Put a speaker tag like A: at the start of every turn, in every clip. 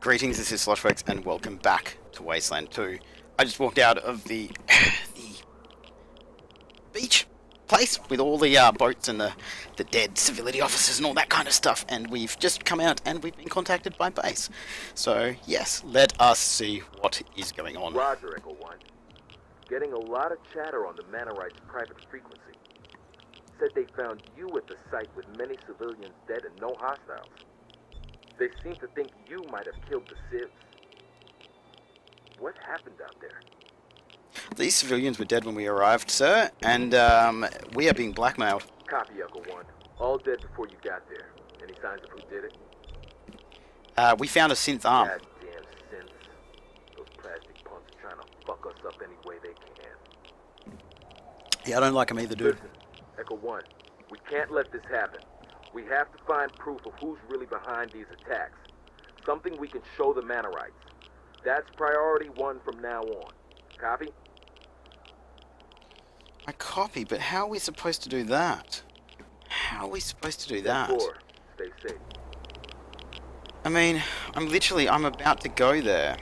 A: Greetings, this is Sloshworks, and welcome back to Wasteland 2. I just walked out of the beach place with all the boats and the dead civility officers and all that kind of stuff, and we've just come out and we've been contacted by base. So, yes, let us see what is going on.
B: Roger, Echo 1. Getting a lot of chatter on the Manorites' private frequency. Said they found you at the site with many civilians dead and no hostiles. They seem to think you might have killed the civs. What happened out there?
A: These civilians were dead when we arrived, sir, and we are being blackmailed.
B: Copy, Echo 1. All dead before you got there. Any signs of who did it?
A: We found a synth arm.
B: Goddamn synths. Those plastic punks are trying to fuck us up any way they can.
A: Yeah, I don't like them either, dude.
B: Listen, Echo 1, we can't let this happen. We have to find proof of who's really behind these attacks. Something we can show the Manorites. That's priority 1 from now on. Copy?
A: I copy, but how are we supposed to do that? How are we supposed to do that?
B: 4. Stay safe.
A: I mean, I'm about to go there.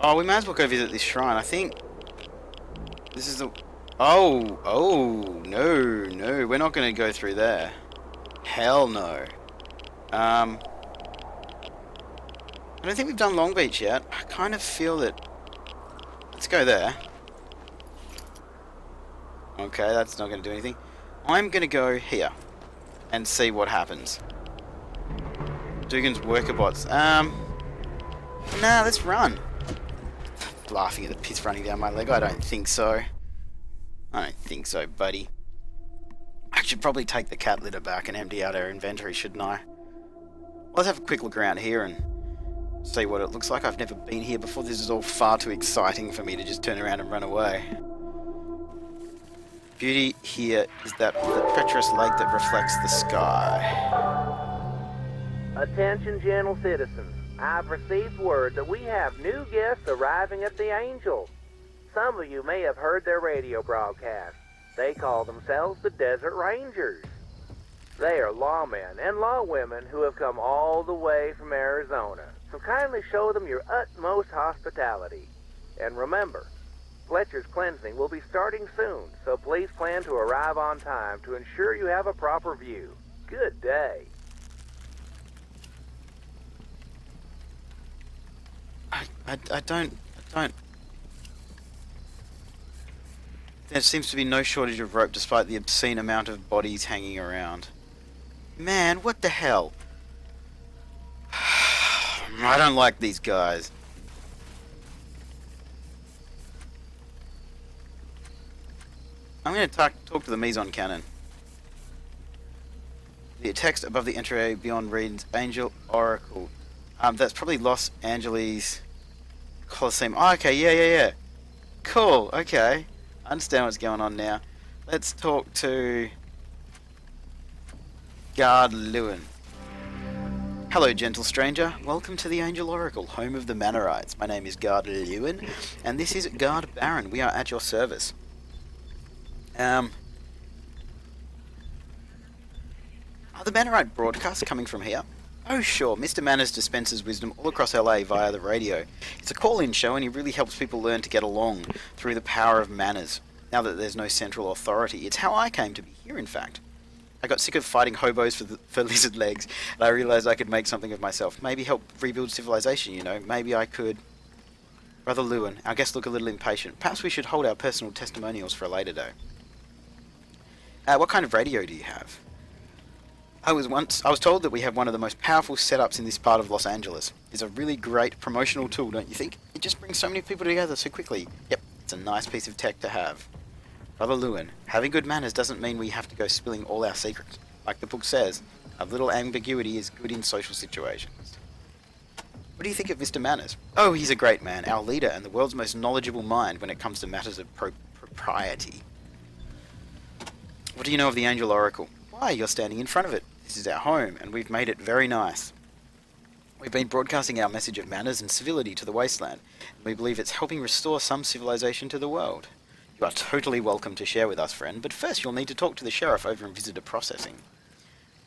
A: Oh, we might as well go visit this shrine. I think this is the... Oh, no, we're not going to go through there. Hell no. I don't think we've done Long Beach yet. I kind of feel that... Let's go there. Okay, that's not going to do anything. I'm going to go here and see what happens. Dugan's worker bots. Nah, let's run. Laughing at the piss running down my leg. I don't think so. I don't think so, buddy. I should probably take the cat litter back and empty out our inventory, shouldn't I? Let's have a quick look around here and see what it looks like. I've never been here before. This is all far too exciting for me to just turn around and run away. Beauty here is that the treacherous lake that reflects the sky.
C: Attention, gentle citizens. I've received word that we have new guests arriving at the Angel. Some of you may have heard their radio broadcast. They call themselves the Desert Rangers. They are lawmen and lawwomen who have come all the way from Arizona. So kindly show them your utmost hospitality. And remember, Fletcher's cleansing will be starting soon, so please plan to arrive on time to ensure you have a proper view. Good day.
A: I don't... There seems to be no shortage of rope despite the obscene amount of bodies hanging around. Man, what the hell? I don't like these guys. I'm going to talk to the Meson cannon. The text above the entry beyond reads Angel Oracle. That's probably Los Angeles Coliseum. Oh, okay, yeah. Cool, okay. I understand what's going on now. Let's talk to Guard Lewin. Hello, gentle stranger. Welcome to the Angel Oracle, home of the Manorites. My name is Guard Lewin, and this is Guard Baron. We are at your service. Are the Manorite broadcasts coming from here? Oh sure, Mr. Manners dispenses wisdom all across LA via the radio. It's a call-in show and he really helps people learn to get along through the power of manners. Now that there's no central authority, it's how I came to be here, in fact. I got sick of fighting hobos for lizard legs, and I realized I could make something of myself. Maybe help rebuild civilization, you know. Maybe I could... Brother Lewin, our guests look a little impatient. Perhaps we should hold our personal testimonials for a later day. What kind of radio do you have? I was told that we have one of the most powerful setups in this part of Los Angeles. It's a really great promotional tool, don't you think? It just brings so many people together so quickly. Yep, it's a nice piece of tech to have. Brother Lewin, having good manners doesn't mean we have to go spilling all our secrets. Like the book says, a little ambiguity is good in social situations. What do you think of Mr. Manners? Oh, he's a great man, our leader and the world's most knowledgeable mind when it comes to matters of propriety. What do you know of the Angel Oracle? Why, you're standing in front of it. This is our home, and we've made it very nice. We've been broadcasting our message of manners and civility to the Wasteland, and we believe it's helping restore some civilization to the world. You are totally welcome to share with us, friend, but first you'll need to talk to the sheriff over in visitor processing.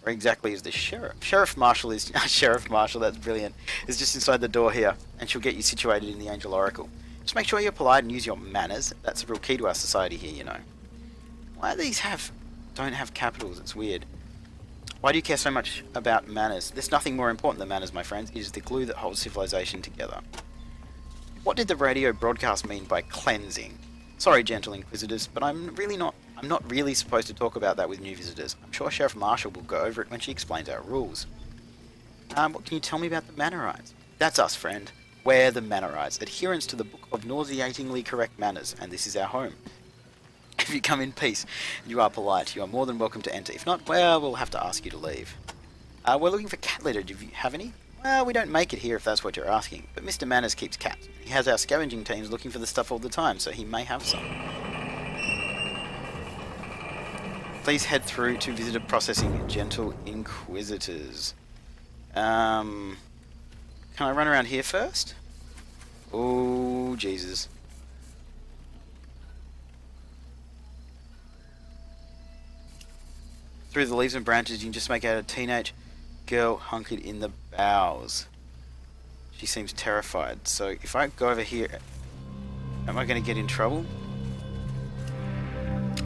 A: Where exactly is the sheriff? Sheriff Marshal is... Sheriff Marshal, that's brilliant. Is just inside the door here, and she'll get you situated in the Angel Oracle. Just make sure you're polite and use your manners. That's a real key to our society here, you know. Why do these don't have capitals? It's weird. Why do you care so much about manners? There's nothing more important than manners, my friends. It is the glue that holds civilization together. What did the radio broadcast mean by cleansing? Sorry, gentle inquisitors, but I'm not really supposed to talk about that with new visitors. I'm sure Sheriff Marshall will go over it when she explains our rules. What can you tell me about the Mannerites? That's us, friend. We're the Mannerites, adherents to the Book of Nauseatingly Correct Manners, and this is our home. If you come in peace and you are polite, you are more than welcome to enter. If not, well, we'll have to ask you to leave. We're looking for cat litter. Do you have any? Well, we don't make it here if that's what you're asking, but Mr. Manners keeps cats. He has our scavenging teams looking for the stuff all the time, so he may have some. Please head through to visitor processing, gentle inquisitors. Can I run around here first? Oh, Jesus. Through the leaves and branches, you can just make out a teenage girl hunkered in the boughs. She seems terrified. So if I go over here, am I going to get in trouble?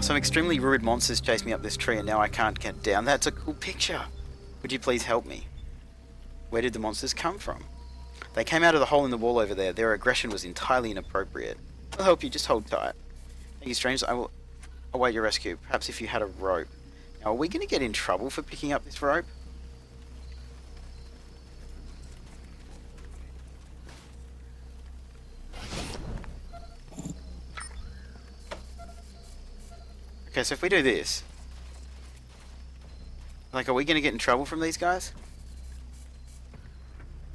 A: Some extremely rude monsters chase me up this tree and now I can't get down. That's a cool picture. Would you please help me? Where did the monsters come from? They came out of the hole in the wall over there. Their aggression was entirely inappropriate. I'll help you. Just hold tight. Thank you, strangers. I will await your rescue. Perhaps if you had a rope. Now, are we going to get in trouble for picking up this rope? Okay, so if we do this... Like, are we going to get in trouble from these guys?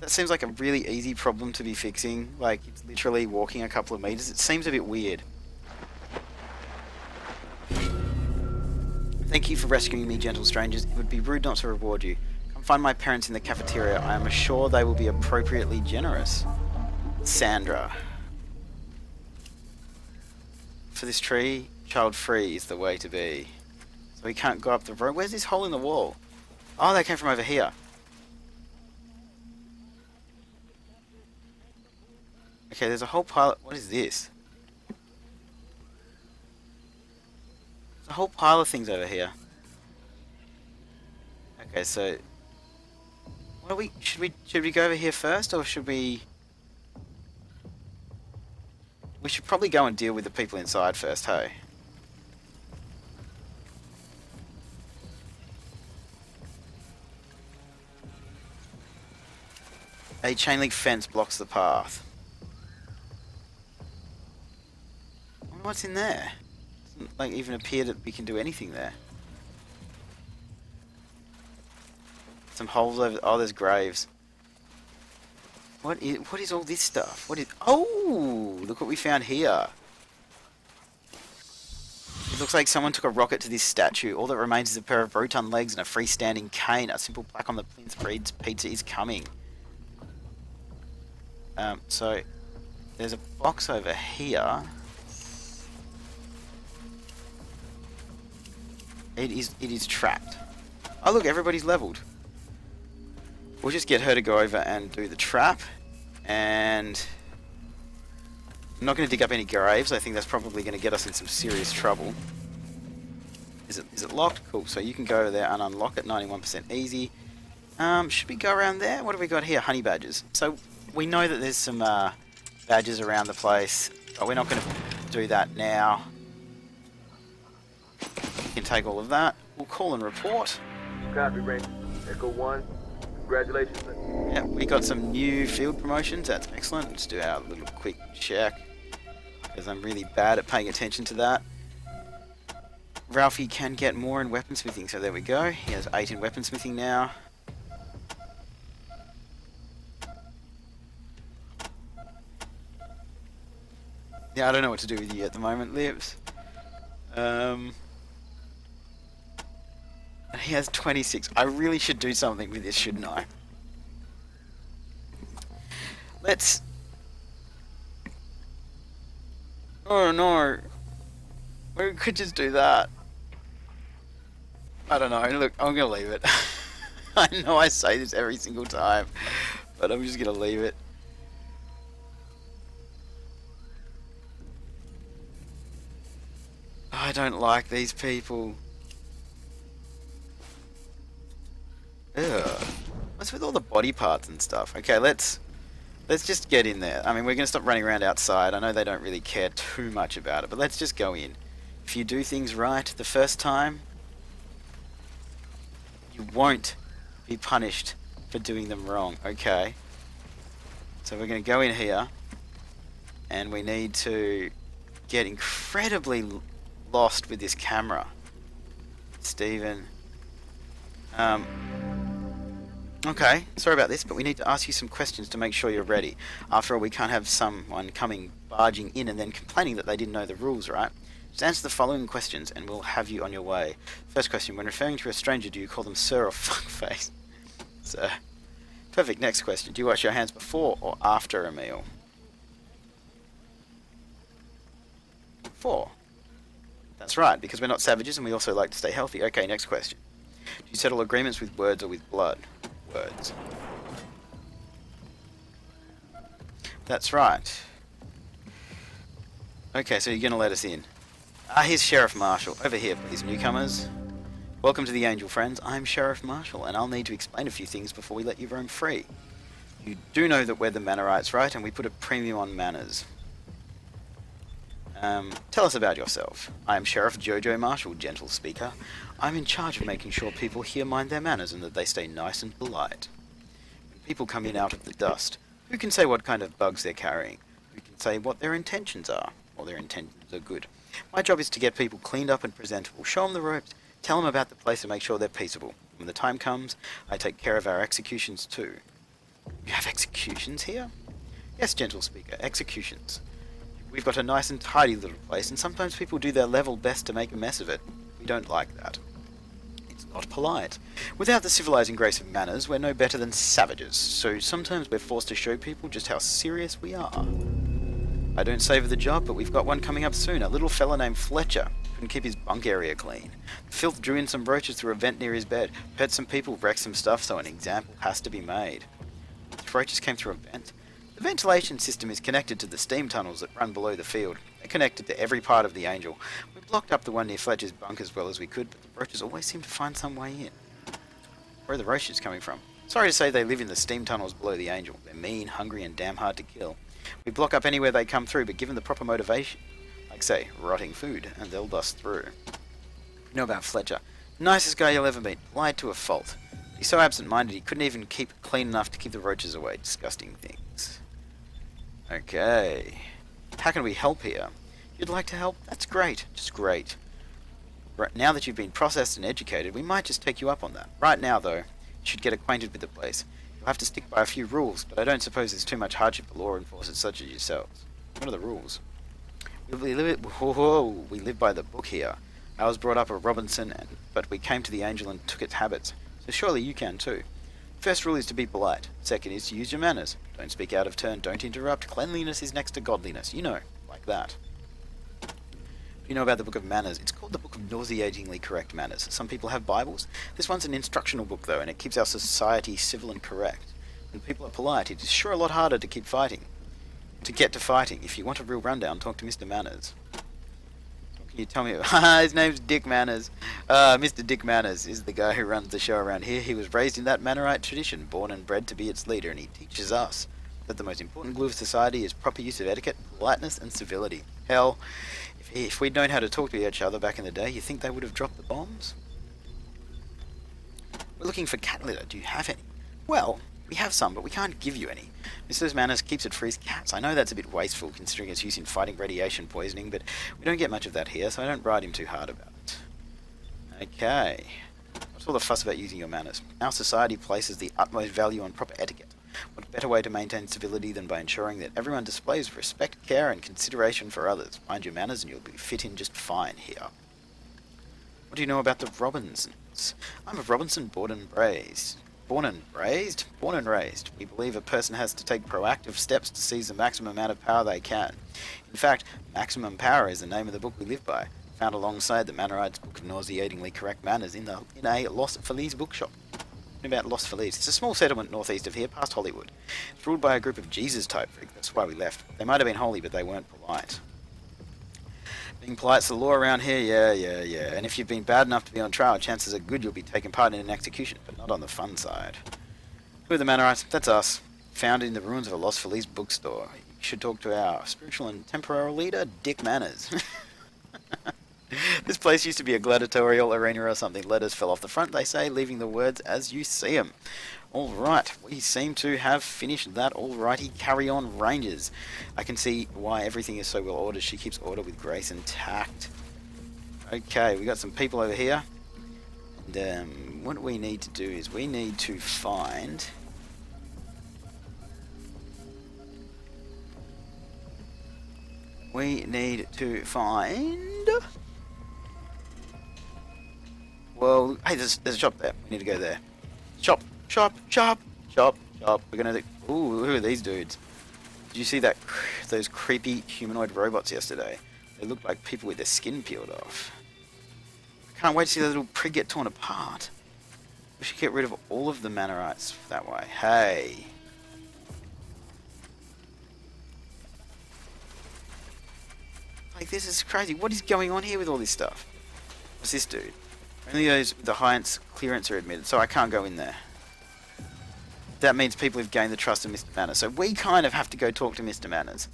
A: That seems like a really easy problem to be fixing. Like, it's literally walking a couple of meters. It seems a bit weird. Thank you for rescuing me, gentle strangers. It would be rude not to reward you. Come find my parents in the cafeteria. I am sure they will be appropriately generous. Sandra. For this tree, child free is the way to be. So we can't go up the road. Where's this hole in the wall? Oh, they came from over here. Okay, there's a whole pile of... What is this? There's a whole pile of things over here. Okay, so... What do we... Should we go over here first, or should we... We should probably go and deal with the people inside first, hey? A chain link fence blocks the path. I wonder what's in there. Doesn't like even appear that we can do anything there. Some holes over. Oh, there's graves. What is all this stuff? What is? Oh, look what we found here. It looks like someone took a rocket to this statue. All that remains is a pair of rotund legs and a freestanding cane. A simple plaque on the plinth reads, "Pizza is coming." So there's a box over here. It is trapped. Oh look, everybody's leveled. We'll just get her to go over and do the trap, and I'm not going to dig up any graves. I think that's probably going to get us in some serious trouble. Is it locked? Cool. So you can go over there and unlock it. 91% easy. Should we go around there? What have we got here? Honey badgers. So we know that there's some badgers around the place, but we're not going to do that now. We can take all of that. We'll call and report.
B: Copy, Ranger. Echo 1. Congratulations, man.
A: Yeah, we got some new field promotions. That's excellent. Let's do our little quick check, because I'm really bad at paying attention to that. Ralphie can get more in weaponsmithing, so there we go. He has 8 in weaponsmithing now. Yeah, I don't know what to do with you at the moment, Lips. He has 26. I really should do something with this, shouldn't I? Let's... Oh no. We could just do that. I don't know. Look, I'm gonna leave it. I know I say this every single time, but I'm just gonna leave it. I don't like these people. Ugh. What's with all the body parts and stuff? Okay, let's just get in there. I mean, we're gonna stop running around outside. I know they don't really care too much about it, but let's just go in. If you do things right the first time, you won't be punished for doing them wrong. Okay. So we're gonna go in here, and we need to get incredibly lost with this camera. Stephen. Okay, sorry about this, but we need to ask you some questions to make sure you're ready. After all, we can't have someone barging in and then complaining that they didn't know the rules, right? Just answer the following questions and we'll have you on your way. First question, when referring to a stranger, do you call them sir or fuckface? Sir. Perfect, next question. Do you wash your hands before or after a meal? Before. That's right, because we're not savages and we also like to stay healthy. Okay, next question. Do you settle agreements with words or with blood? Words. That's right. Okay, so you're gonna let us in. Here's Sheriff Marshall. Over here, please, newcomers. Welcome to the Angel, friends. I'm Sheriff Marshall, and I'll need to explain a few things before we let you roam free. You do know that we're the Mannerites, right? And we put a premium on manners. Tell us about yourself. I am Sheriff Jojo Marshall, gentle speaker. I'm in charge of making sure people here mind their manners and that they stay nice and polite. When people come in out of the dust, who can say what kind of bugs they're carrying? Who can say what their intentions are? Or their intentions are good. My job is to get people cleaned up and presentable, show them the ropes, tell them about the place and make sure they're peaceable. When the time comes, I take care of our executions too. You have executions here? Yes, gentle speaker, executions. We've got a nice and tidy little place, and sometimes people do their level best to make a mess of it. We don't like that. It's not polite. Without the civilizing grace of manners, we're no better than savages, so sometimes we're forced to show people just how serious we are. I don't savour the job, but we've got one coming up soon. A little fella named Fletcher couldn't keep his bunk area clean. The filth drew in some roaches through a vent near his bed, hurt some people, wrecked some stuff, so an example has to be made. The roaches came through a vent. The ventilation system is connected to the steam tunnels that run below the field. They're connected to every part of the Angel. We blocked up the one near Fletcher's bunk as well as we could, but the roaches always seem to find some way in. Where are the roaches coming from? Sorry to say they live in the steam tunnels below the Angel. They're mean, hungry, and damn hard to kill. We block up anywhere they come through, but given the proper motivation, like say, rotting food, and they'll bust through. You know about Fletcher. Nicest guy you'll ever meet. Lied to a fault. He's so absent-minded he couldn't even keep it clean enough to keep the roaches away. Disgusting things. Okay. How can we help here? You'd like to help? That's great. Just great. Right now that you've been processed and educated, we might just take you up on that. Right now, though, you should get acquainted with the place. You'll have to stick by a few rules, but I don't suppose there's too much hardship for law enforcers such as yourselves. What are the rules? We live by the book here. I was brought up a Robinson, but we came to the Angel and took its habits. So surely you can too. First rule is to be polite. Second is to use your manners. Don't speak out of turn, don't interrupt. Cleanliness is next to godliness. You know, like that. You know about the Book of Manners. It's called the Book of Nauseatingly Correct Manners. Some people have Bibles. This one's an instructional book though, and it keeps our society civil and correct. When people are polite, it is sure a lot harder to keep fighting. To get to fighting. If you want a real rundown, talk to Mr. Manners. Can you tell me? His name's Dick Manners. Mr. Dick Manners is the guy who runs the show around here. He was raised in that Mannerite tradition, born and bred to be its leader, and he teaches us that the most important glue of society is proper use of etiquette, politeness, and civility. Hell, if we'd known how to talk to each other back in the day, you think they would have dropped the bombs? We're looking for cat litter. Do you have any? Well, we have some, but we can't give you any. Mr. Manners keeps it for his cats. I know that's a bit wasteful considering its use in fighting radiation poisoning, but we don't get much of that here, so I don't ride him too hard about it. Okay. What's all the fuss about using your manners? Our society places the utmost value on proper etiquette. What better way to maintain civility than by ensuring that everyone displays respect, care, and consideration for others? Mind your manners and you'll be fit in just fine here. What do you know about the Robinsons? I'm a Robinson born and raised. Born and raised? Born and raised. We believe a person has to take proactive steps to seize the maximum amount of power they can. In fact, maximum power is the name of the book we live by, found alongside the Mannerites' Book of Nauseatingly Correct Manners in a Lost for These bookshop. talking about Los Feliz. It's a small settlement northeast of here, past Hollywood. It's ruled by a group of Jesus-type freaks. That's why we left. They might have been holy, but they weren't polite. Being polite's the law around here, yeah. And if you've been bad enough to be on trial, chances are good you'll be taking part in an execution, but not on the fun side. Who are the Mannerites? That's us. Founded in the ruins of a Los Feliz bookstore. You should talk to our spiritual and temporal leader, Dick Manners. This place used to be a gladiatorial arena or something. Letters fell off the front, they say, leaving the words as you see them. Alright, we seem to have finished that. Alrighty, carry on, Rangers. I can see why everything is so well ordered. She keeps order with grace and tact. Okay, we got some people over here. And what we need to do is we need to find... Well, hey, there's a shop there. We need to go there. Shop. We're gonna do... Ooh, who are these dudes? Did you see those creepy humanoid robots yesterday? They look like people with their skin peeled off. I can't wait to see that little prig get torn apart. We should get rid of all of the Mannerites that way. Hey. Like, this is crazy. What is going on here with all this stuff? What's this dude? Only those with the highest clearance are admitted, so I can't go in there. That means people have gained the trust of Mr. Manners, so we kind of have to go talk to Mr. Manners.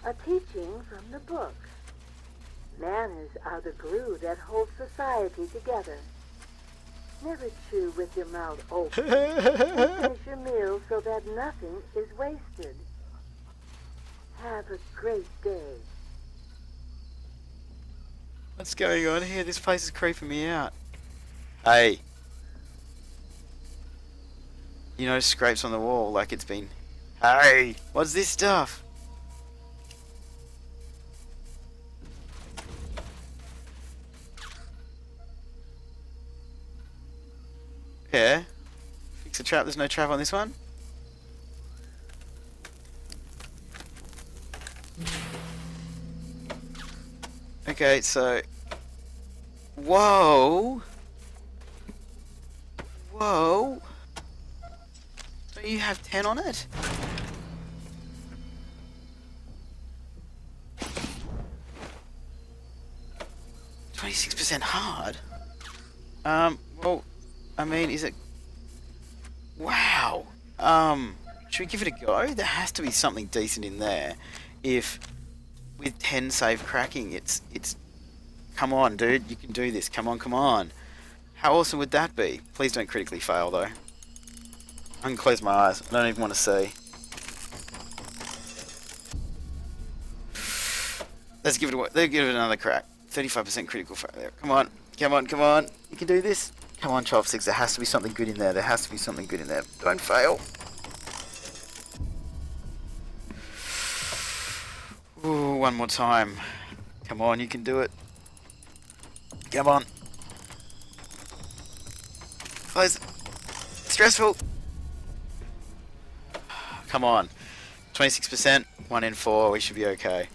D: A teaching from the book. Manners are the glue that holds society together. Never chew with your mouth open. And finish your meal so that nothing is wasted. Have a great day.
A: What's going on here? This place is creeping me out. Hey. You know, scrapes on the wall like it's been... Hey! What's this stuff? Yeah. Fix the trap. There's no trap on this one. Okay, so... Whoa! Don't you have 10 on it? %hard? Well, I mean, is it... Wow! Should we give it a go? There has to be something decent in there. If... With 10 save cracking, it's... Come on, dude, you can do this. Come on. How awesome would that be? Please don't critically fail, though. I can close my eyes. I don't even want to see. Let's give it another crack. 35% critical failure. Come on. You can do this. Come on, Chopsticks. There has to be something good in there. Don't fail. Ooh, one more time. Come on, you can do it. Come on. Close. Stressful. Come on. 26%. 1 in 4. We should be okay.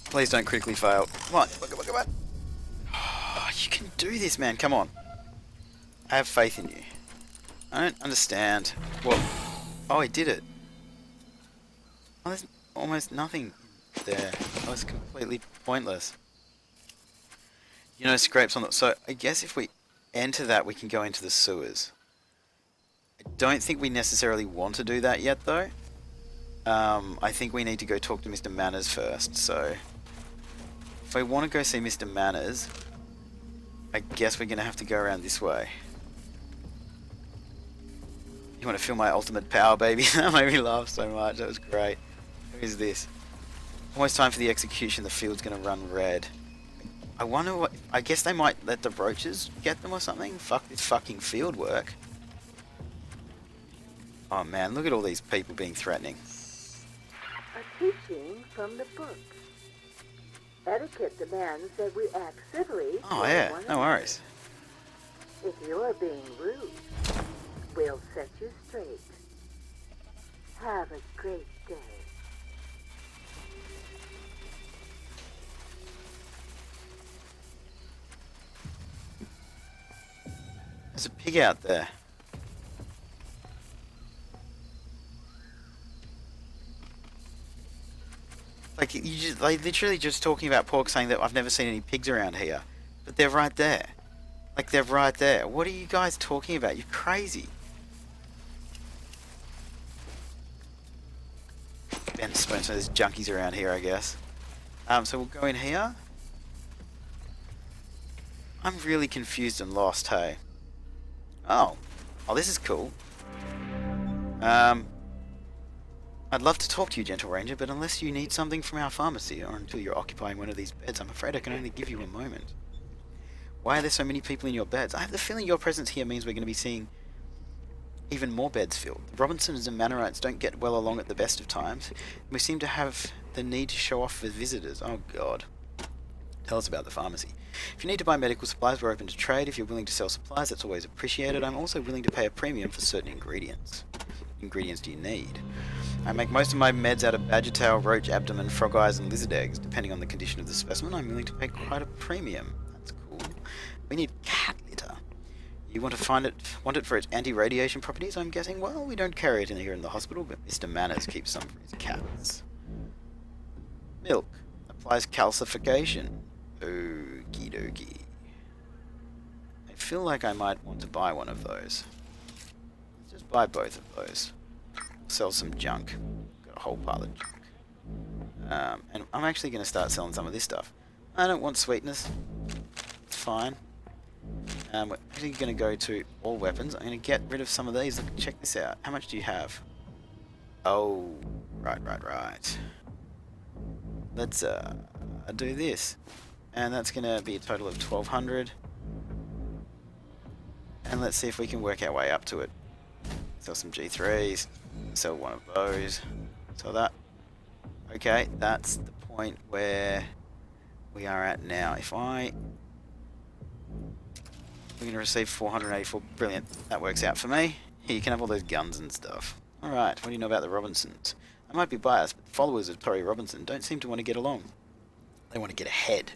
A: Please don't critically fail. Come on. Oh, you can do this, man. Come on. I have faith in you. I don't understand. What? Oh, he did it. Oh, there's almost nothing there. That was completely pointless. You know, scrapes on the... So, I guess if we enter that, we can go into the sewers. I don't think we necessarily want to do that yet, though. I think we need to go talk to Mr. Manners first, so... If I want to go see Mr. Manners, I guess we're going to have to go around this way. You want to feel my ultimate power, baby? That made me laugh so much. That was great. Who is this? Almost time for the execution. The field's going to run red. I wonder what... I guess they might let the roaches get them or something? Fuck this fucking field work. Oh man, look at all these people being threatening.
D: A teaching from the book. Etiquette demands that we act civilly.
A: Oh yeah, no worries.
D: If you're being rude, we'll set you straight. Have a great day.
A: There's a pig out there. Like, literally just talking about pork, saying that I've never seen any pigs around here. But they're right there. Like, they're right there. What are you guys talking about? You're crazy. Ben Spoon, so there's junkies around here, I guess. So we'll go in here. I'm really confused and lost, hey. Oh. Oh, this is cool. I'd love to talk to you, Gentle Ranger, but unless you need something from our pharmacy, or until you're occupying one of these beds, I'm afraid I can only give you a moment. Why are there so many people in your beds? I have the feeling your presence here means we're going to be seeing even more beds filled. The Robinsons and Manorites don't get well along at the best of times. We seem to have the need to show off with visitors. Oh, God. Tell us about the pharmacy. If you need to buy medical supplies, we're open to trade. If you're willing to sell supplies, that's always appreciated. I'm also willing to pay a premium for certain ingredients. What ingredients do you need? I make most of my meds out of badger tail, roach abdomen, frog eyes, and lizard eggs. Depending on the condition of the specimen, I'm willing to pay quite a premium. That's cool. We need cat litter. You want it for its anti-radiation properties, I'm guessing? Well, we don't carry it in here in the hospital, but Mr. Manners keeps some for his cats. Milk. Applies calcification. Okie dokie. I feel like I might want to buy one of those. Let's just buy both of those. Sell some junk. Got a whole pile of junk. And I'm actually going to start selling some of this stuff. I don't want sweetness. It's fine. We're actually going to go to all weapons. I'm going to get rid of some of these. Look, check this out. How much do you have? Oh, right. Let's do this. And that's going to be a total of 1,200. And let's see if we can work our way up to it. Sell some G3s. Sell one of those. Sell that. Okay, that's the point where we are at now. We're going to receive 484. Brilliant. That works out for me. Here, you can have all those guns and stuff. Alright, what do you know about the Robinsons? I might be biased, but the followers of Tori Robinson don't seem to want to get along. They want to get ahead.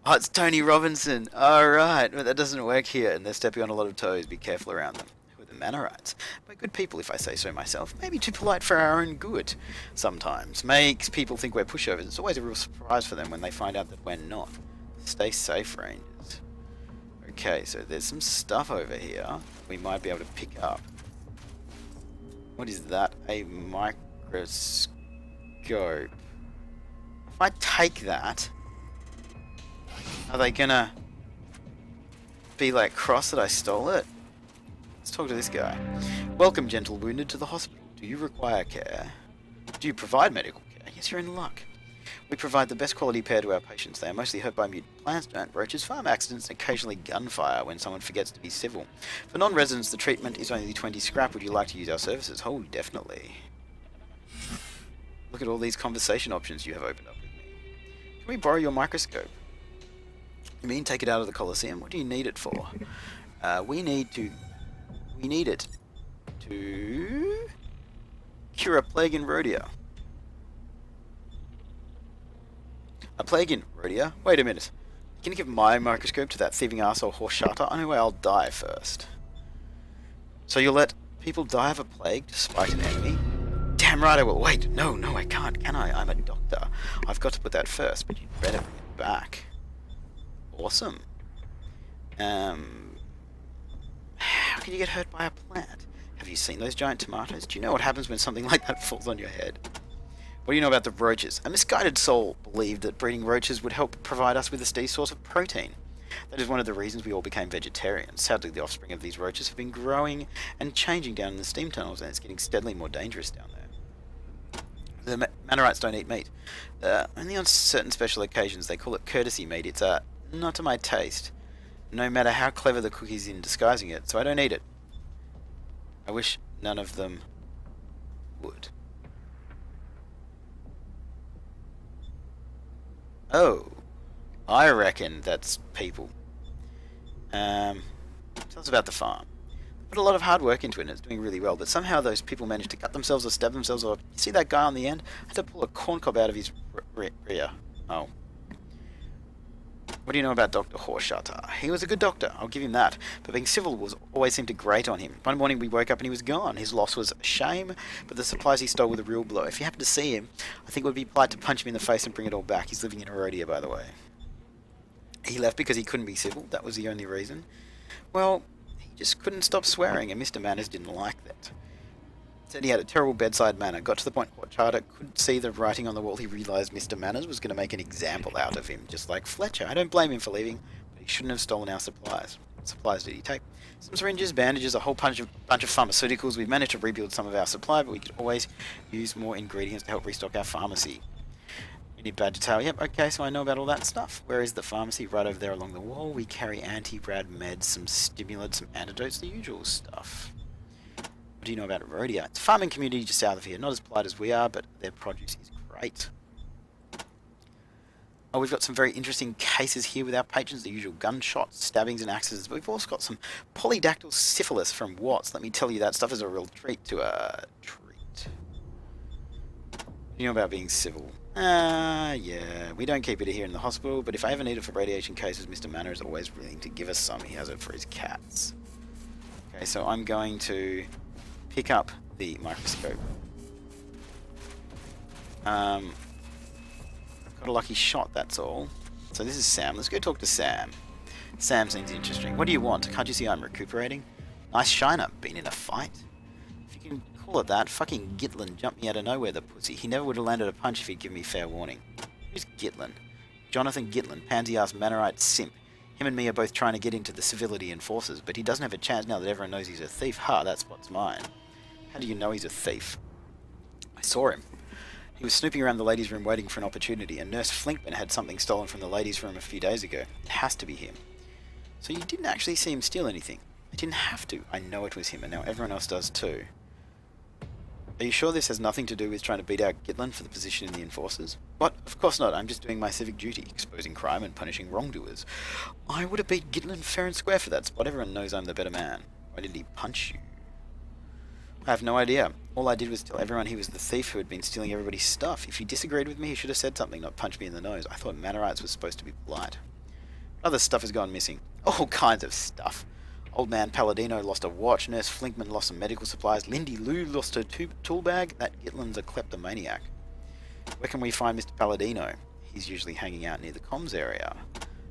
A: Oh, it's Tony Robinson. Alright, but that doesn't work here, and they're stepping on a lot of toes. Be careful around them. Who are the Manorites? We're good people, if I say so myself. Maybe too polite for our own good. Sometimes. Makes people think we're pushovers. It's always a real surprise for them when they find out that we're not. Stay safe, Rangers. Okay, so there's some stuff over here we might be able to pick up. What is that? A microscope. If I take that, are they gonna be like cross that I stole it? Let's talk to this guy. Welcome, gentle wounded, to the hospital. Do you require care? Do you provide medical care? Yes, you're in luck. We provide the best quality pair to our patients. They are mostly hurt by mutant plants, giant roaches, farm accidents, and occasionally gunfire when someone forgets to be civil. For non-residents, the treatment is only 20 scrap. Would you like to use our services? Oh, definitely. Look at all these conversation options you have opened up with me. Can we borrow your microscope? You mean take it out of the Colosseum? What do you need it for? We need it to cure a plague in Rhodia. A plague in Rhodia? Wait a minute. Can you give my microscope to that thieving arsehole Horshata? Anyway, I'll die first. So you'll let people die of a plague to spite an enemy? Damn right I will. Wait, no, I can't, can I? I'm a doctor. I've got to put that first, but you'd better bring it back. Awesome. How can you get hurt by a plant? Have you seen those giant tomatoes? Do you know what happens when something like that falls on your head? What do you know about the roaches? A misguided soul believed that breeding roaches would help provide us with a steady source of protein. That is one of the reasons we all became vegetarians. Sadly, the offspring of these roaches have been growing and changing down in the steam tunnels, and it's getting steadily more dangerous down there. The Manorites don't eat meat. Only on certain special occasions. They call it courtesy meat. It's not to my taste, no matter how clever the cook is in disguising it, so I don't eat it. I wish none of them would. Oh, I reckon that's people. Tell us about the farm. Put a lot of hard work into it and it's doing really well, but somehow those people managed to cut themselves or stab themselves, or you see that guy on the end? I had to pull a corn cob out of his rear. Oh. What do you know about Dr. Horshatter? He was a good doctor, I'll give him that, but being civil always seemed to grate on him. One morning we woke up and he was gone. His loss was a shame, but the supplies he stole were the real blow. If you happen to see him, I think it would be polite to punch him in the face and bring it all back. He's living in Erodia, by the way. He left because he couldn't be civil, that was the only reason. Well, he just couldn't stop swearing, and Mr. Manners didn't like that. Said he had a terrible bedside manner. Got to the point where Charter could see the writing on the wall. He realised Mr. Manners was going to make an example out of him, just like Fletcher. I don't blame him for leaving, but he shouldn't have stolen our supplies. What supplies did he take? Some syringes, bandages, a whole bunch of pharmaceuticals. We've managed to rebuild some of our supply, but we could always use more ingredients to help restock our pharmacy. You need bad detail. Yep, okay, so I know about all that stuff. Where is the pharmacy? Right over there along the wall. We carry anti-rad meds, some stimulants, some antidotes, the usual stuff. What do you know about Erodia? It's a farming community just south of here. Not as polite as we are, but their produce is great. Oh, we've got some very interesting cases here with our patrons. The usual gunshots, stabbings and axes. But we've also got some polydactyl syphilis from Watts. Let me tell you, that stuff is a real treat to a treat. What do you know about being civil? Yeah. We don't keep it here in the hospital, but if I ever need it for radiation cases, Mr. Manor is always willing to give us some. He has it for his cats. Okay, so I'm going to pick up the microscope. I've got a lucky shot, that's all. So this is Sam. Let's go talk to Sam. Sam seems interesting. What do you want? Can't you see I'm recuperating? Nice shiner. Been in a fight? If you can call it that, fucking Gitlin jumped me out of nowhere, the pussy. He never would have landed a punch if he'd given me fair warning. Who's Gitlin? Jonathan Gitlin, pansy-ass Manorite simp. Him and me are both trying to get into the civility and forces, but he doesn't have a chance now that everyone knows he's a thief. Ha, that spot's mine. How do you know he's a thief? I saw him. He was snooping around the ladies' room waiting for an opportunity, and Nurse Flinkman had something stolen from the ladies' room a few days ago. It has to be him. So you didn't actually see him steal anything. I didn't have to. I know it was him, and now everyone else does too. Are you sure this has nothing to do with trying to beat out Gitlin for the position in the Enforcers? What? Of course not. I'm just doing my civic duty, exposing crime and punishing wrongdoers. I would have beat Gitlin fair and square for that spot. Everyone knows I'm the better man. Why did he punch you? I have no idea. All I did was tell everyone he was the thief who had been stealing everybody's stuff. If he disagreed with me, he should have said something, not punch me in the nose. I thought Manorites was supposed to be polite. Other stuff has gone missing. All kinds of stuff. Old man Palladino lost a watch. Nurse Flinkman lost some medical supplies. Lindy Lou lost her tool bag. That Gitlin's a kleptomaniac. Where can we find Mr. Palladino? He's usually hanging out near the comms area.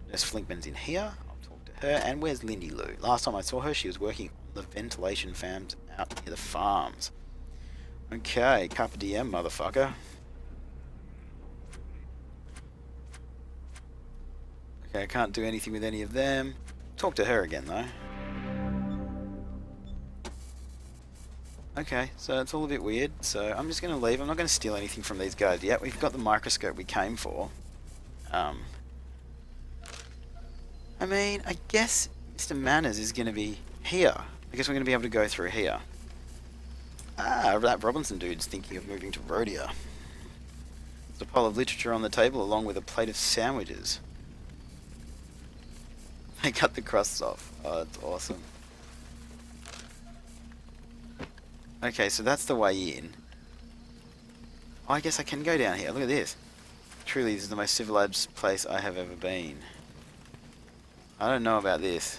A: Nurse Flinkman's in here. I'll talk to her. And where's Lindy Lou? Last time I saw her, she was working on the ventilation fans out near the farms. Okay, carpe diem, motherfucker. Okay, I can't do anything with any of them. Talk to her again, though. Okay, so it's all a bit weird, so I'm just going to leave. I'm not going to steal anything from these guys yet. We've got the microscope we came for. I mean, I guess Mr. Manners is going to be here. I guess we're going to be able to go through here. Ah, that Robinson dude's thinking of moving to Rhodia. There's a pile of literature on the table along with a plate of sandwiches. They cut the crusts off. Oh, that's awesome. Okay, so that's the way in. Oh, I guess I can go down here. Look at this. Truly, this is the most civilized place I have ever been. I don't know about this.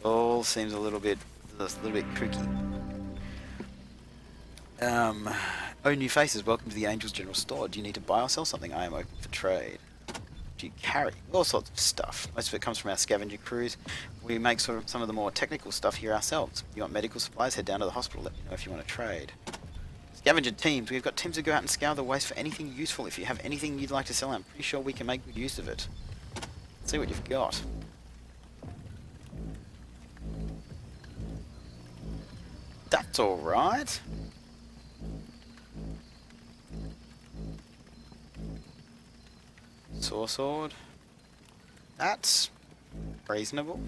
A: It all seems a little bit tricky. Oh, new faces. Welcome to the Angels General Store. Do you need to buy or sell something? I am open for trade. Do you carry? All sorts of stuff. Most of it comes from our scavenger crews. We make sort of some of the more technical stuff here ourselves. You want medical supplies? Head down to the hospital. Let me know if you want to trade. Scavenger teams. We've got teams that go out and scour the waste for anything useful. If you have anything you'd like to sell, I'm pretty sure we can make good use of it. Let's see what you've got. That's alright. Saw sword. That's reasonable.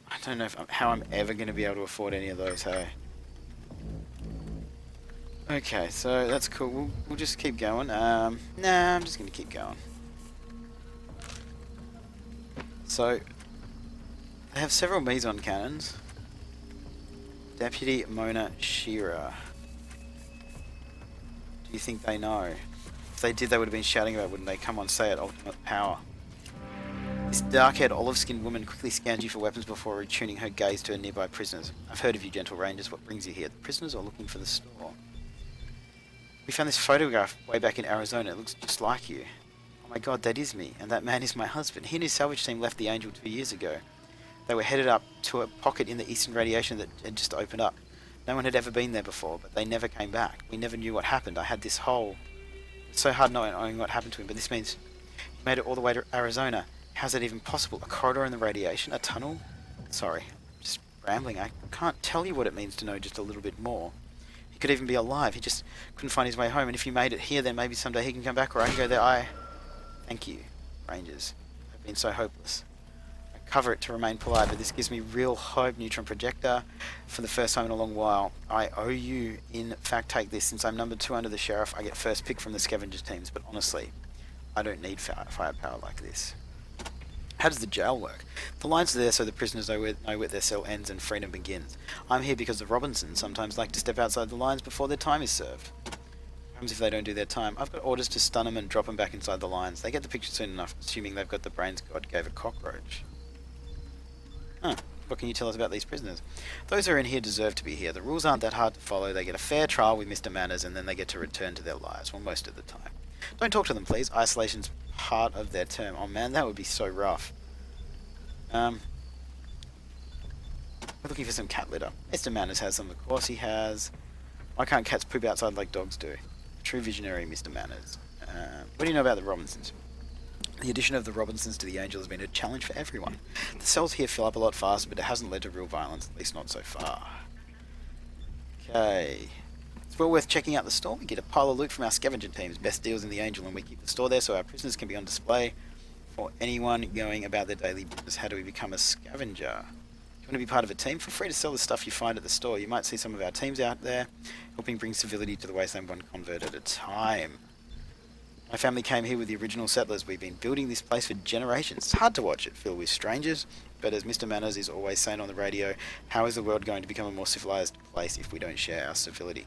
A: I don't know how I'm ever going to be able to afford any of those, hey? Okay, so that's cool. We'll just keep going. Nah, I'm just going to keep going. So, they have several meson cannons. Deputy Mona Shearer. do you think they know? If they did, they would have been shouting about it, wouldn't they? Come on, say it, ultimate power. This dark-haired, olive-skinned woman quickly scans you for weapons before returning her gaze to her nearby prisoners. I've heard of you, gentle rangers. What brings you here? The prisoners are looking for the store. We found this photograph way back in Arizona. It looks just like you. Oh my god, that is me. And that man is my husband. He and his salvage team left the Angel 2 years ago. They were headed up to a pocket in the eastern radiation that had just opened up. No one had ever been there before, but they never came back. We never knew what happened. I had this whole... It's so hard not knowing what happened to him, but this means he made it all the way to Arizona. How's that even possible? A corridor in the radiation? A tunnel? Sorry, just rambling. I can't tell you what it means to know just a little bit more. He could even be alive. He just couldn't find his way home. And if you made it here, then maybe someday he can come back or I can go there. Thank you, Rangers. I've been so hopeless. I cover it to remain polite, but this gives me real hope, Neutron Projector. For the first time in a long while, I owe you. In fact, take this. Since I'm number 2 under the Sheriff, I get first pick from the Scavengers teams. But honestly, I don't need firepower like this. How does the jail work? The lines are there so the prisoners know where their cell ends and freedom begins. I'm here because the Robinsons sometimes like to step outside the lines before their time is served. What happens if they don't do their time? I've got orders to stun them and drop them back inside the lines. They get the picture soon enough, assuming they've got the brains God gave a cockroach. Huh. What can you tell us about these prisoners? Those who are in here deserve to be here. The rules aren't that hard to follow. They get a fair trial with Mr. Manners and then they get to return to their lives. Well, most of the time. Don't talk to them, please. Isolation's part of their term. Oh man, that would be so rough. We're looking for some cat litter. Mr. Manners has some, of course he has. Why can't cats poop outside like dogs do? True visionary, Mr. Manners. What do you know about the Robinsons? The addition of the Robinsons to the Angel has been a challenge for everyone. The cells here fill up a lot faster, but it hasn't led to real violence, at least not so far. Okay. It's well worth checking out the store. We get a pile of loot from our scavenger teams, best deals in the Angel, and we keep the store there so our prisoners can be on display for anyone going about their daily business. How do we become a scavenger? Do you want to be part of a team? Feel free to sell the stuff you find at the store. You might see some of our teams out there, helping bring civility to the Wasteland one convert at a time. My family came here with the original settlers. We've been building this place for generations. It's hard to watch it filled with strangers, but as Mr. Manners is always saying on the radio, how is the world going to become a more civilized place if we don't share our civility?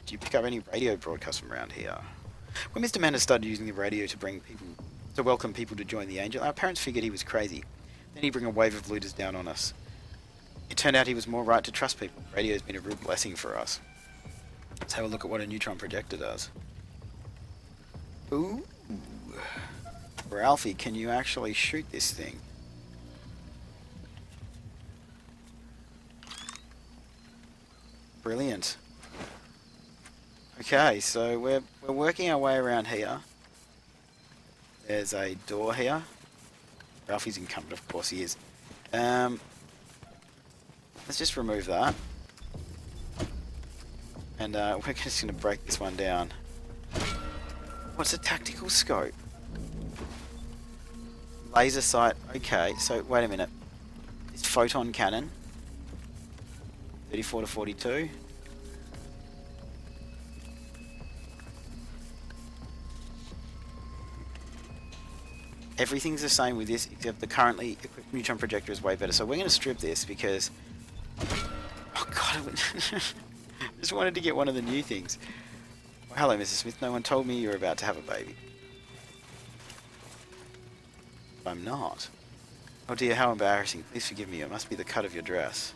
A: Do you pick up any radio broadcasts from around here? When Mr. Manners started using the radio to welcome people to join the Angel, our parents figured he was crazy. Then he'd bring a wave of looters down on us. It turned out he was more right to trust people. Radio's been a real blessing for us. Let's have a look at what a neutron projector does. Ooh. Ralphie, can you actually shoot this thing? Brilliant. Okay, so we're working our way around here. There's a door here. Ralphie's incumbent, of course he is. Let's just remove that. And we're just going to break this one down. What's a tactical scope? Laser sight. Okay, so wait a minute. It's photon cannon. 34 to 42. Everything's the same with this, except the currently equipped neutron projector is way better. So we're going to strip this because... Oh god, I just wanted to get one of the new things. Well, hello, Mrs. Smith. No one told me you were about to have a baby. But I'm not. Oh dear, how embarrassing. Please forgive me. It must be the cut of your dress.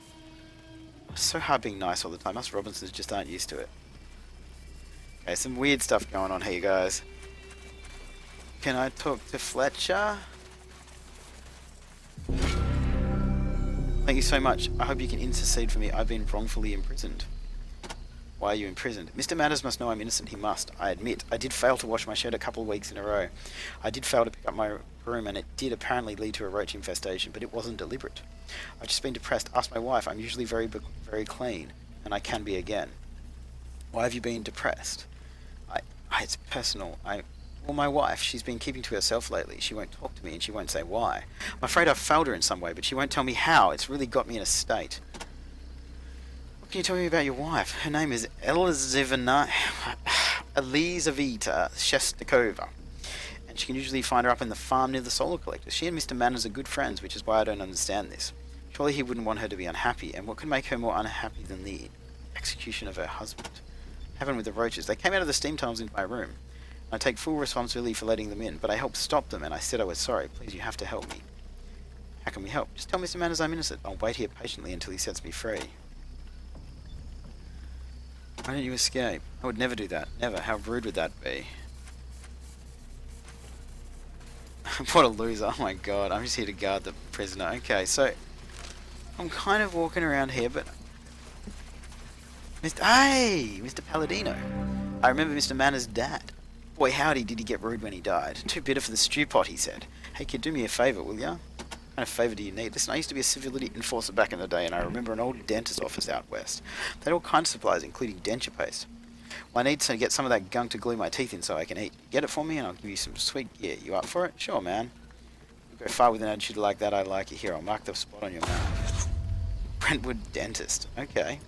A: It's so hard being nice all the time. Us Robinsons just aren't used to it. Okay, some weird stuff going on here, guys. Can I talk to Fletcher? Thank you so much. I hope you can intercede for me. I've been wrongfully imprisoned. Why are you imprisoned? Mr. Manners must know I'm innocent. He must. I admit. I did fail to wash my shirt a couple of weeks in a row. I did fail to pick up my broom, and it did apparently lead to a roach infestation, but it wasn't deliberate. I've just been depressed. Ask my wife. I'm usually very clean, and I can be again. Why have you been depressed? It's personal. Well, my wife, she's been keeping to herself lately. She won't talk to me and she won't say why. I'm afraid I've failed her in some way, but she won't tell me how. It's really got me in a state. What can you tell me about your wife? Her name is Elizaveta Shestakova. And she can usually find her up in the farm near the solar collector. She and Mr. Manners are good friends, which is why I don't understand this. Surely he wouldn't want her to be unhappy, and what could make her more unhappy than the execution of her husband? happened with the roaches? They came out of the steam tunnels into my room. I take full responsibility for letting them in, but I helped stop them, and I said I was sorry. Please, you have to help me. How can we help? Just tell Mr. Manners I'm innocent. I'll wait here patiently until he sets me free. Why don't you escape? I would never do that. Never. How rude would that be? What a loser. Oh my god. I'm just here to guard the prisoner. Okay, so I'm kind of walking around here, but Mr. Palladino. I remember Mr. Manners' dad. Boy, howdy did he get rude when he died. Too bitter for the stew pot, he said. Hey kid, do me a favour, will ya? What kind of favour do you need? Listen, I used to be a civility enforcer back in the day, and I remember an old dentist office out west. They had all kinds of supplies, including denture paste. Well, I need to get some of that gunk to glue my teeth in so I can eat. Get it for me, and I'll give you some sweet gear. You up for it? Sure, man. You go far with an attitude like that, I like it. Here, I'll mark the spot on your mouth. Brentwood Dentist. Okay.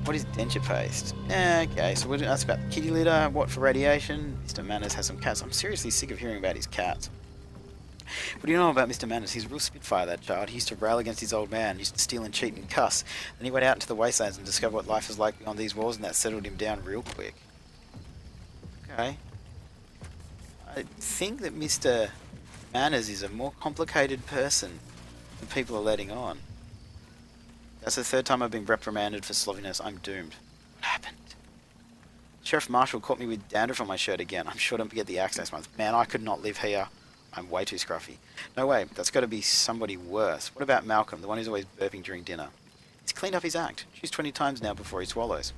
A: What is denture paste? Okay, so we're going to ask about kitty litter. What for radiation? Mr. Manners has some cats. I'm seriously sick of hearing about his cats. What do you know about Mr. Manners? He's a real spitfire, that child. He used to rail against his old man, used to steal and cheat and cuss. Then he went out into the wastelands and discovered what life is like beyond these walls, and that settled him down real quick. Okay. I think that Mr. Manners is a more complicated person than people are letting on. That's the third time I've been reprimanded for slovenliness. I'm doomed. What happened? Sheriff Marshall caught me with dandruff on my shirt again. I'm sure to get the axe next month. Man, I could not live here. I'm way too scruffy. No way, that's got to be somebody worse. What about Malcolm, the one who's always burping during dinner? He's cleaned up his act. Chews 20 times now before he swallows.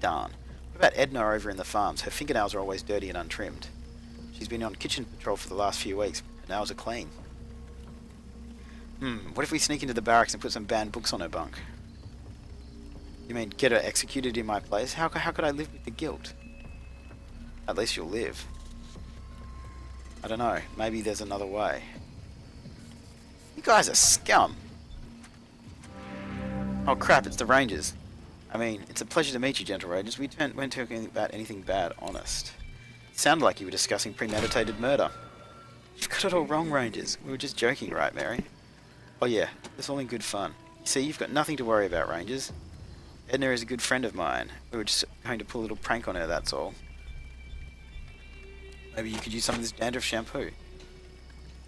A: Darn. What about Edna over in the farms? Her fingernails are always dirty and untrimmed. She's been on kitchen patrol for the last few weeks. Her nails are clean. What if we sneak into the barracks and put some banned books on her bunk? You mean get her executed in my place? How could I live with the guilt? At least you'll live. I don't know. Maybe there's another way. You guys are scum. Oh crap, it's the Rangers. I mean, it's a pleasure to meet you, gentle Rangers. We weren't talking about anything bad, honest. It sounded like you were discussing premeditated murder. You've got it all wrong, Rangers. We were just joking, right, Mary? Oh yeah, it's all in good fun. You see, you've got nothing to worry about, Rangers. Edna is a good friend of mine. We were just going to pull a little prank on her, that's all. Maybe you could use some of this dandruff shampoo.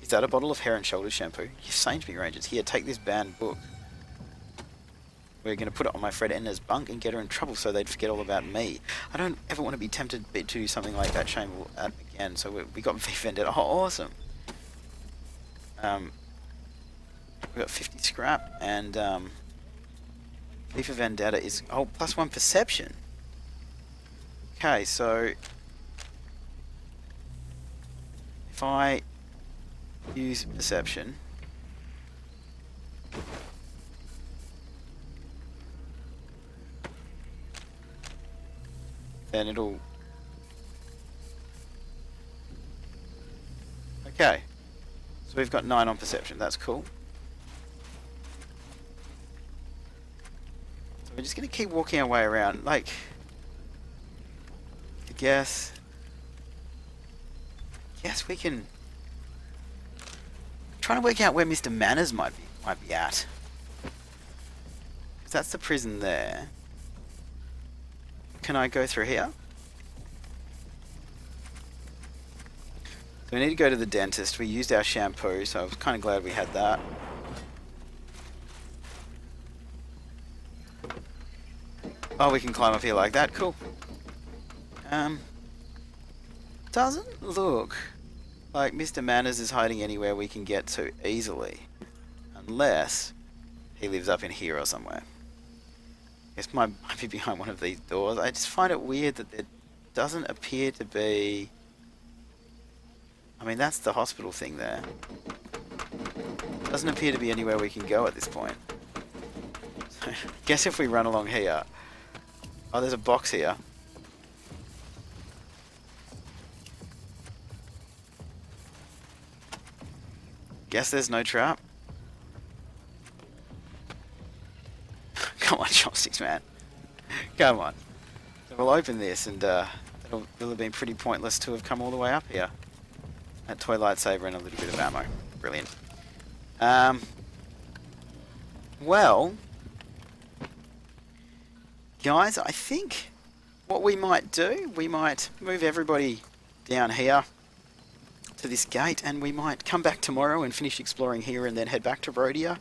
A: Is that a bottle of Hair and Shoulders shampoo? You've saved me, Rangers. Here, take this banned book. We're going to put it on my friend Edna's bunk and get her in trouble so they'd forget all about me. I don't ever want to be tempted to do something like that shameful again, so we got V Vendetta. Oh, awesome. We got 50 scrap, and V for Vendetta is, oh, +1 perception. Okay, so if I use perception, then it'll, okay, so we've got 9 on perception. That's cool. So we're just gonna keep walking our way around, like, I guess we can trying to work out where Mr. Manners might be at. 'Cause that's the prison there. Can I go through here? So we need to go to the dentist. We used our shampoo, so I was kind of glad we had that. Oh, we can climb up here like that. Cool. Doesn't look like Mr. Manners is hiding anywhere we can get to easily. Unless he lives up in here or somewhere. I guess might be behind one of these doors. I just find it weird that there doesn't appear to be... I mean, that's the hospital thing there. Doesn't appear to be anywhere we can go at this point. So, guess if we run along here... Oh, there's a box here. Guess there's no trap. Come on, chopsticks, man. Come on. So we'll open this, and it'll have been pretty pointless to have come all the way up here. That toy lightsaber and a little bit of ammo. Brilliant. Well... guys, I think what we might do, we might move everybody down here to this gate, and we might come back tomorrow and finish exploring here and then head back to Rhodia.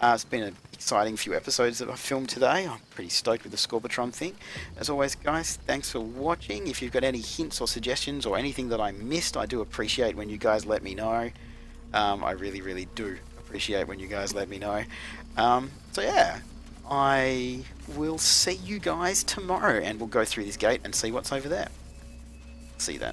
A: It's been an exciting few episodes that I've filmed today. I'm pretty stoked with the Scorbitron thing. As always, guys, thanks for watching. If you've got any hints or suggestions or anything that I missed, I do appreciate when you guys let me know. I really, really do appreciate when you guys let me know. So yeah, I will see you guys tomorrow, and we'll go through this gate and see what's over there. See you then.